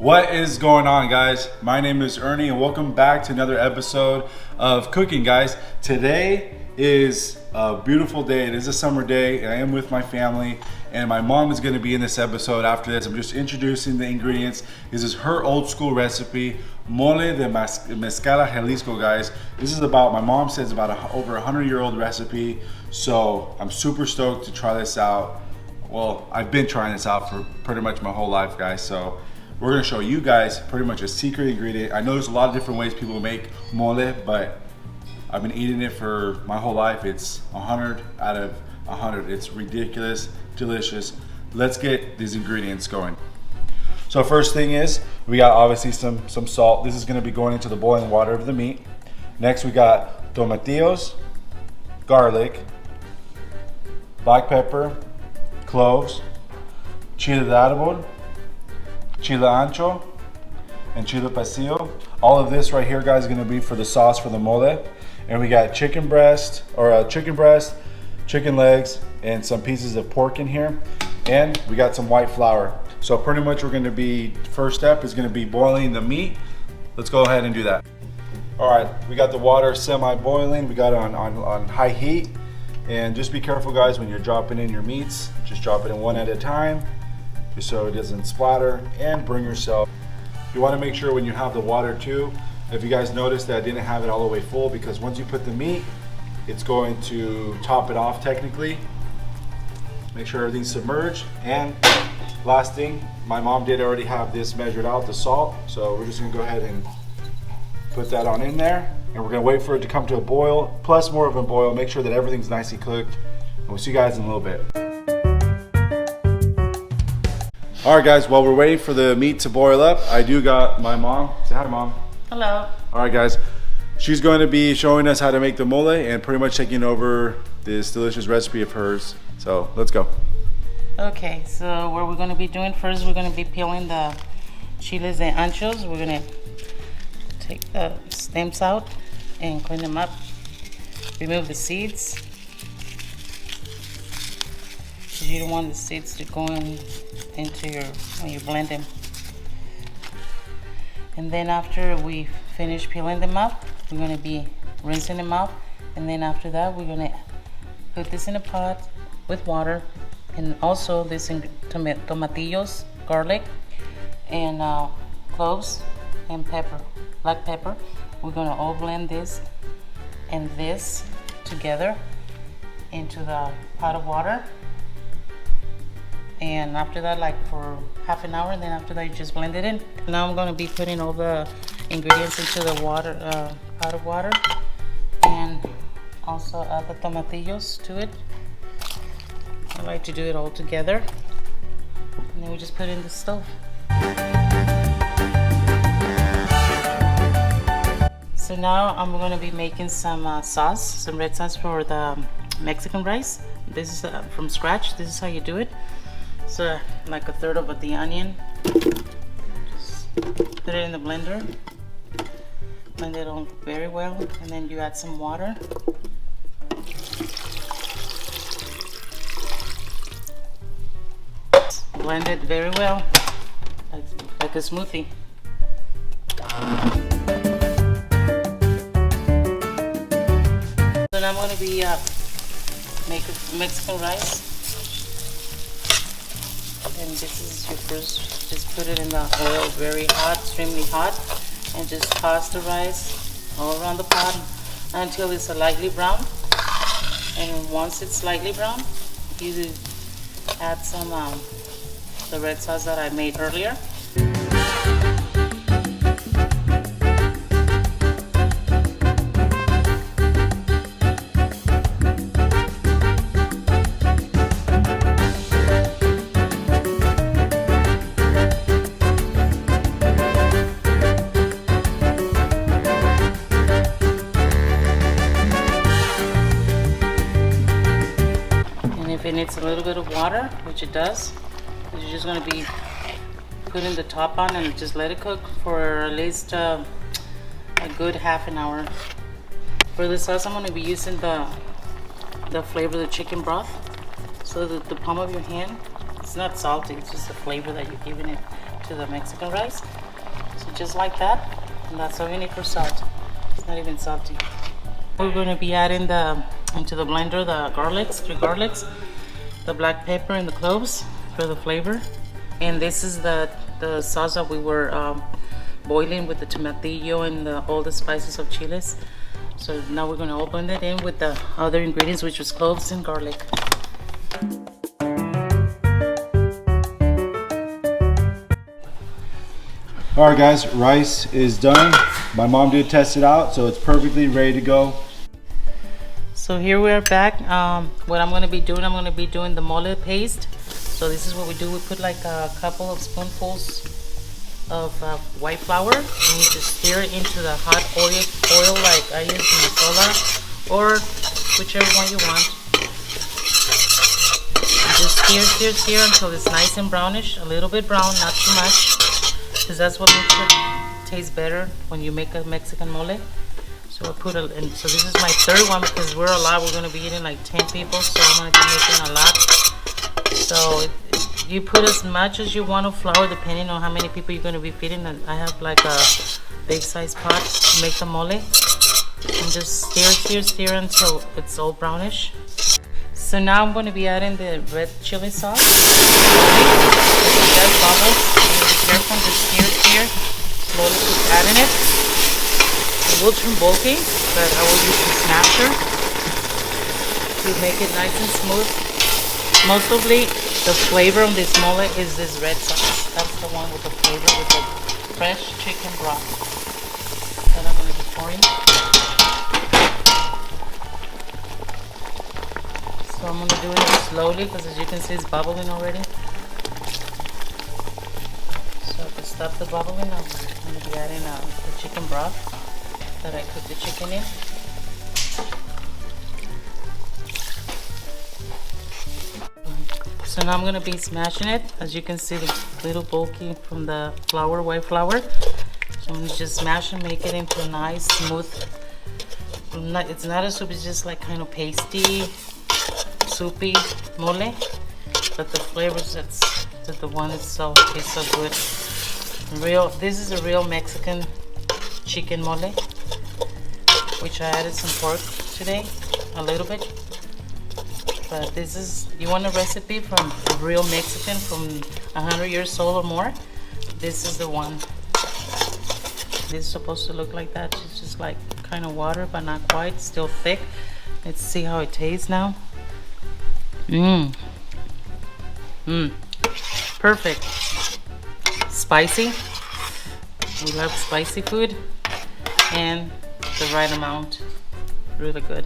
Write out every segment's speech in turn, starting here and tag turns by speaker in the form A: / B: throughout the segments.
A: What is going on, guys? My name is Ernie and welcome back to another episode of cooking, guys. Today is a beautiful day. It is a summer day and I am with my family, and my mom is going to be in this episode after this. I'm just introducing the ingredients. This is her old school recipe, mole de mezcala Jalisco, guys. This is about, my mom says, about over 100-year-old recipe. So I'm super stoked to try this out. Well, I've been trying this out for pretty much my whole life, guys. So we're gonna show you guys pretty much a secret ingredient. I know there's a lot of different ways people make mole, but I've been eating it for my whole life. It's 100 out of 100. It's ridiculous, delicious. Let's get these ingredients going. So first thing is, we got obviously some salt. This is gonna be going into the boiling water of the meat. Next we got tomatillos, garlic, black pepper, cloves, chile de árbol, chile ancho, and chile pasilla. All of this right here, guys, is gonna be for the sauce for the mole. And we got chicken breast, chicken legs, and some pieces of pork in here. And we got some white flour. So pretty much we're gonna be, first step is gonna be boiling the meat. Let's go ahead and do that. All right, we got the water semi-boiling. We got it on high heat. And just be careful, guys, when you're dropping in your meats. Just drop it in one at a time, just so it doesn't splatter, and bring yourself. You want to make sure when you have the water too, if you guys noticed that I didn't have it all the way full, because once you put the meat, it's going to top it off technically. Make sure everything's submerged. And last thing, my mom did already have this measured out, the salt, so we're just gonna go ahead and put that on in there, and we're gonna wait for it to come to a boil, plus more of a boil. Make sure that everything's nicely cooked, and we'll see you guys in a little bit. All right, guys, while we're waiting for the meat to boil up, I do got my mom. Say hi, Mom.
B: Hello.
A: All right, guys. She's going to be showing us how to make the mole and pretty much taking over this delicious recipe of hers. So let's go.
B: Okay, so what we're going to be doing first, we're going to be peeling the chiles and anchos. We're going to take the stems out and clean them up. Remove the seeds. You don't want the seeds to go into when you blend them. And then after we finish peeling them up, we're going to be rinsing them out. And then after that, we're going to put this in a pot with water, and also this tomatillos, garlic, and cloves and pepper, black pepper. We're going to all blend this and this together into the pot of water. And after that, like for half an hour, and then after that you just blend it in. Now I'm going to be putting all the ingredients into the water, pot of water, and also add the tomatillos to it. I like to do it all together, and then we just put it in the stove. So now I'm going to be making some sauce, some red sauce for the Mexican rice. This is from scratch. This is how you do it. So like a third of the onion, just put it in the blender, blend it all very well, and then you add some water. Blend it very well, like a smoothie. So now I'm going to be making Mexican rice. And this is your first, just put it in the oil, very hot, extremely hot, and just toss the rice all around the pot until it's lightly brown. And once it's lightly brown, you add some the red sauce that I made earlier. If it needs a little bit of water, which it does, you're just going to be putting the top on and just let it cook for at least a good half an hour. For the sauce, I'm going to be using the flavor of the chicken broth. So the palm of your hand, it's not salty, it's just the flavor that you're giving it into the Mexican rice. So just like that, and that's all you need for salt. It's not even salty. We're going to be adding into the blender the garlics, 3 garlics, the black pepper and the cloves for the flavor. And this is the sauce that we were boiling with the tomatillo and all the spices of chiles. So now we're going to all blend it in with the other ingredients, which was cloves and garlic.
A: All right, guys, rice is done. My mom did test it out, so it's perfectly ready to go.
B: So here we are back. What I'm going to be doing the mole paste. So this is what we do. We put like a couple of spoonfuls of white flour, and you just stir it into the hot oil like I use in the soda, or whichever one you want. You just stir until it's nice and brownish, a little bit brown, not too much, because that's what makes it taste better when you make a Mexican mole. So I put so this is my third one because we're a lot. We're going to be eating like 10 people, so I'm going to be making a lot. So you put as much as you want of flour depending on how many people you're going to be feeding. And I have like a big size pot to make the mole. And just stir until it's all brownish. So now I'm going to be adding the red chili sauce. It does bubble. Be careful, just stir. Slowly keep adding it. It will turn bulky, but I will use the smasher to make it nice and smooth. Mostly the flavor of this mole is this red sauce. That's the one with the flavor, with the fresh chicken broth that I'm going to be pouring. So I'm going to do it slowly because as you can see it's bubbling already. So to stop the bubbling, I'm going to be adding the chicken broth that I cooked the chicken in. So now I'm going to be smashing it. As you can see, it's a little bulky from the flour, white flour. So I'm going to just smash and make it into a nice, smooth. It's not a soup, it's just like kind of pasty, soupy mole. But the flavors, that's the one itself tastes so good. This is a real Mexican chicken mole, which I added some pork today, a little bit. But this is, you want a recipe from a real Mexican from 100 years old or more, this is the one. This is supposed to look like that. It's just like kind of water, but not quite, still thick. Let's see how it tastes now. Perfect. Spicy. We love spicy food, and the right amount. Really good.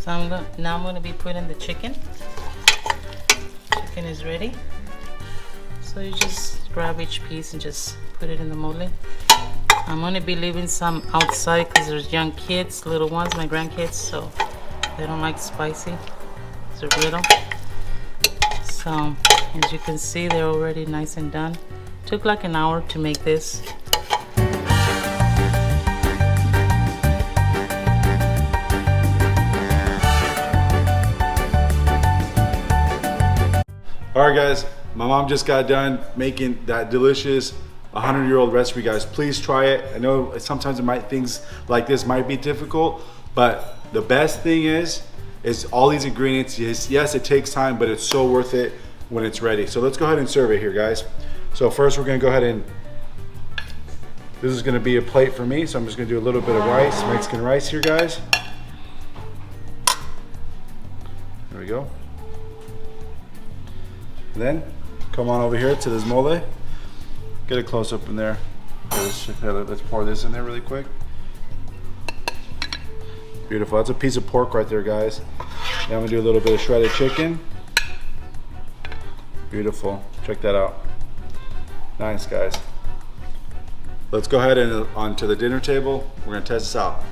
B: So now I'm going to be putting the chicken. Chicken is ready. So you just grab each piece and just put it in the mole. I'm going to be leaving some outside because there's young kids, little ones, my grandkids, so they don't like spicy. They're little. So as you can see, they're already nice and done. Took like an hour to make this.
A: All right, guys, my mom just got done making that delicious 100-year-old recipe, guys. Please try it. I know sometimes things like this might be difficult, but the best thing is all these ingredients. Yes, it takes time, but it's so worth it when it's ready. So let's go ahead and serve it here, guys. So first we're gonna go ahead and, this is gonna be a plate for me, so I'm just gonna do a little bit of rice, Mexican rice here, guys. There we go. And then come on over here to this mole. Get a close up in there. Let's pour this in there really quick. Beautiful. That's a piece of pork right there, guys. Now I'm gonna do a little bit of shredded chicken. Beautiful. Check that out. Nice, guys. Let's go ahead and onto the dinner table. We're gonna test this out.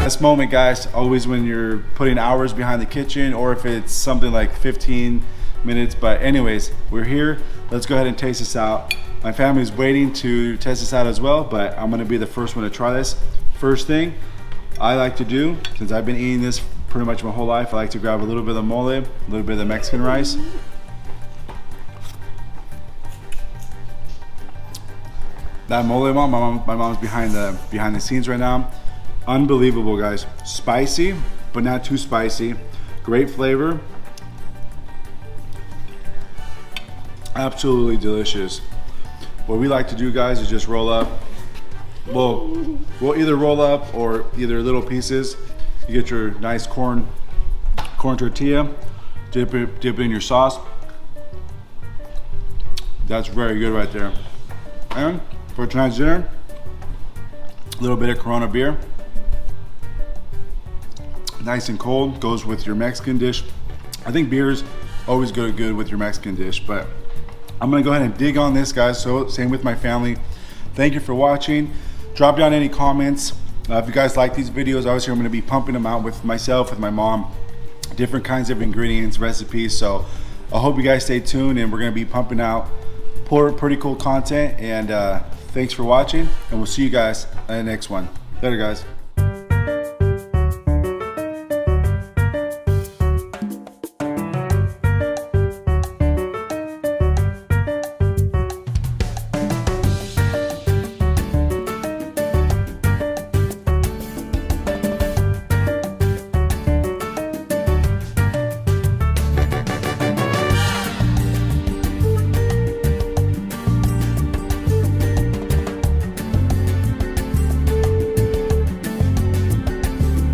A: This moment, guys, always when you're putting hours behind the kitchen, or if it's something like 15 minutes, but anyways, we're here. Let's go ahead and taste this out. My family's waiting to test this out as well, but I'm gonna be the first one to try this. First thing, I like to do, since I've been eating this pretty much my whole life, I like to grab a little bit of the mole, a little bit of the Mexican rice. That mole, my mom's behind the scenes right now. Unbelievable, guys. Spicy, but not too spicy. Great flavor. Absolutely delicious. What we like to do, guys, is just roll up. We'll either roll up or either little pieces. You get your nice corn tortilla, dip it in your sauce. That's very good right there. And for tonight's dinner, a little bit of Corona beer. Nice and cold, goes with your Mexican dish. I think beers always go good with your Mexican dish, but I'm gonna go ahead and dig on this, guys. So same with my family. Thank you for watching. Drop down any comments. If you guys like these videos, obviously I'm gonna be pumping them out with myself, with my mom, different kinds of ingredients, recipes. So I hope you guys stay tuned, and we're gonna be pumping out pretty cool content. And thanks for watching, and we'll see you guys in the next one. Later, guys.